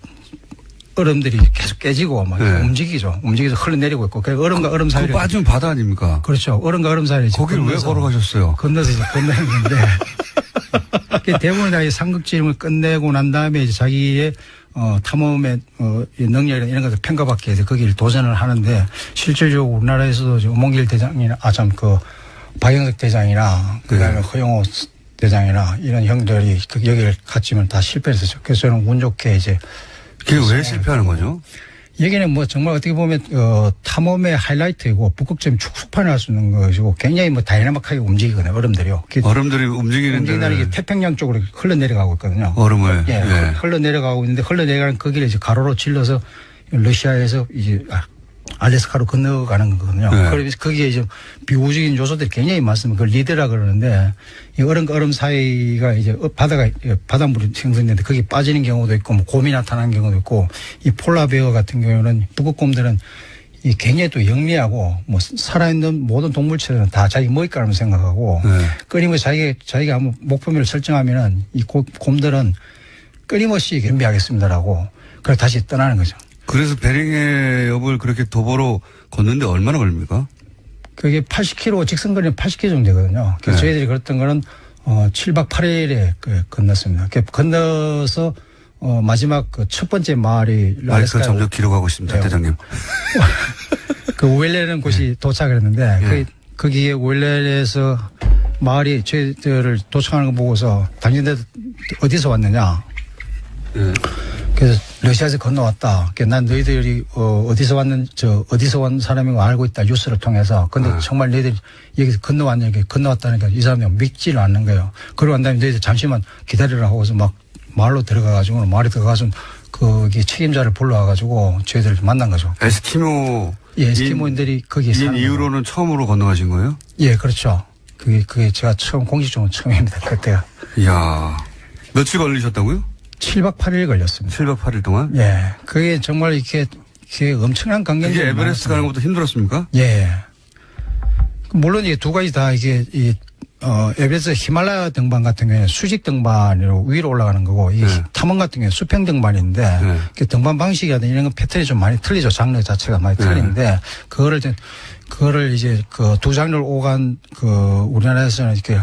얼음들이 계속 깨지고 막 예. 움직여서 흘러내리고 있고, 그 얼음과 얼음 그거 사이를. 빠지면 바다 아닙니까? 그렇죠. 얼음과 얼음 사이를 거기를 왜 걸어가셨어요? 건너서 이제 건너는 건데. 대부분 다 삼국지름을 끝내고 난 다음에 이제 자기의 탐험의 능력이나 이런 것을 평가받기 위해서 거기를 도전을 하는데, 실질적으로 우리나라에서도 오몽길 대장이나 박영석 대장이나 그다음에 허영호 대장이나 이런 형들이 여기를 갔지만 다 실패했었죠. 그래서 저는 운 좋게 이제. 그게 왜 실패하는 거죠? 여기는 뭐 정말 어떻게 보면 탐험의 하이라이트이고 북극점 축소판을 할 수 있는 것이고 굉장히 뭐 다이나믹하게 움직이거든요. 얼음들이요. 얼음들이 움직이는 게 태평양 쪽으로 흘러내려가고 있거든요. 얼음을. 예, 흘러내려가고 있는데 흘러내려가는 거기를 이제 가로로 질러서 러시아에서 이제 알래스카로 건너가는 거거든요. 네. 그래서 거기에 이제 비우적인 요소들이 굉장히 많습니다. 그걸 리드라 그러는데, 이 얼음과 얼음 사이가 이제 바닷물이 생성되는데 거기 빠지는 경우도 있고, 뭐 곰이 나타나는 경우도 있고, 이 폴라베어 같은 경우는 북극곰들은 이 굉장히 또 영리하고, 뭐 살아있는 모든 동물체들은 다 자기 먹잇감을 생각하고, 끊임없이 자기가 한번 목표물을 설정하면은 이 곰들은 끊임없이 준비하겠습니다라고, 그래서 다시 떠나는 거죠. 그래서 베링해 엽을 그렇게 도보로 걷는데 얼마나 걸립니까? 그게 80km, 직선거리는 80km 정도 되거든요. 그래서 저희들이 그랬던 거는 7박 8일에 건넜습니다. 건너서 마지막 그 첫 번째 마을이 말씀 점점 기록하고 있습니다, 네. 대장님. 그 우엘레라는 곳이 도착을 했는데 거기에 우엘레에서 마을이 저희들을 도착하는 거 보고서 당신들 어디서 왔느냐. 그래서 러시아에서 건너왔다. 난 너희들이 어디서 온 사람인 거 알고 있다. 뉴스를 통해서. 근데 정말 너희들이 여기서 건너왔다니까 이 사람이 믿지를 않는 거예요. 그러고 난 다음에 너희들 잠시만 기다리라 하고서 막 마을로 들어가가지고 마을에 들어가서 거기 책임자를 불러와가지고 저희들을 만난 거죠. 에스키모. 예, 에스키모인들이 거기에 사는 이후로는 처음으로 건너가신 거예요? 예, 그렇죠. 그게 제가 공식적으로 처음입니다. 그때가. 이야. 며칠 걸리셨다고요? 7박 8일 걸렸습니다. 7박 8일 동안? 예. 그게 정말 이게 엄청난 강경이. 이게 에베레스트 가는 것보다 힘들었습니까? 예. 물론 이게 두 가지 다 에베레스트 히말라야 등반 같은 경우에는 수직 등반으로 위로 올라가는 거고, 이 탐험 같은 경우에 수평 등반인데, 등반 방식이라든지 이런 건 패턴이 좀 많이 틀리죠. 장르 자체가 많이 틀린데, 그거를 이제 두 장르를 오간 우리나라에서는 이렇게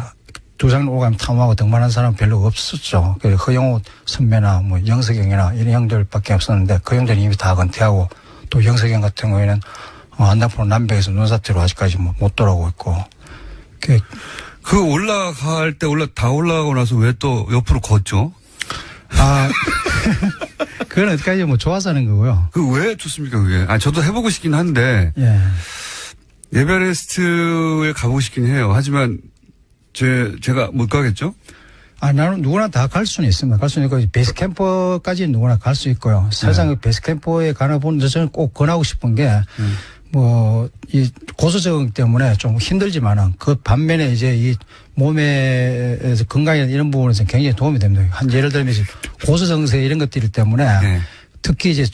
두 장르 오가면 탐험하고 등반한 사람은 별로 없었죠. 허영호 선배나 뭐 영석영이나 이런 형들밖에 없었는데 그 형들은 이미 다 은퇴하고, 또 영석영 같은 경우에는 안나포로 남백에서 논사태로 아직까지 못 돌아오고 있고. 그 올라갈 때 다 올라가고 나서 왜 또 옆으로 걷죠? 그건 어디까지 뭐 좋아서 하는 거고요. 왜 좋습니까, 그게? 저도 해보고 싶긴 한데. 예. 에베레스트에 가보고 싶긴 해요. 하지만 제가 못 가겠죠? 나는 누구나 다 갈 수는 있습니다. 갈 수는 있고, 베이스 캠프까지 누구나 갈 수 있고요. 사실상 베이스 캠프에 가나 보는 저는 꼭 권하고 싶은 게, 이 고소 적응 때문에 좀 힘들지만은 그 반면에 이제 이 몸에서 건강이나 이런 부분에서 굉장히 도움이 됩니다. 예를 들면 고소 증세 이런 것들 때문에 특히 이제 좀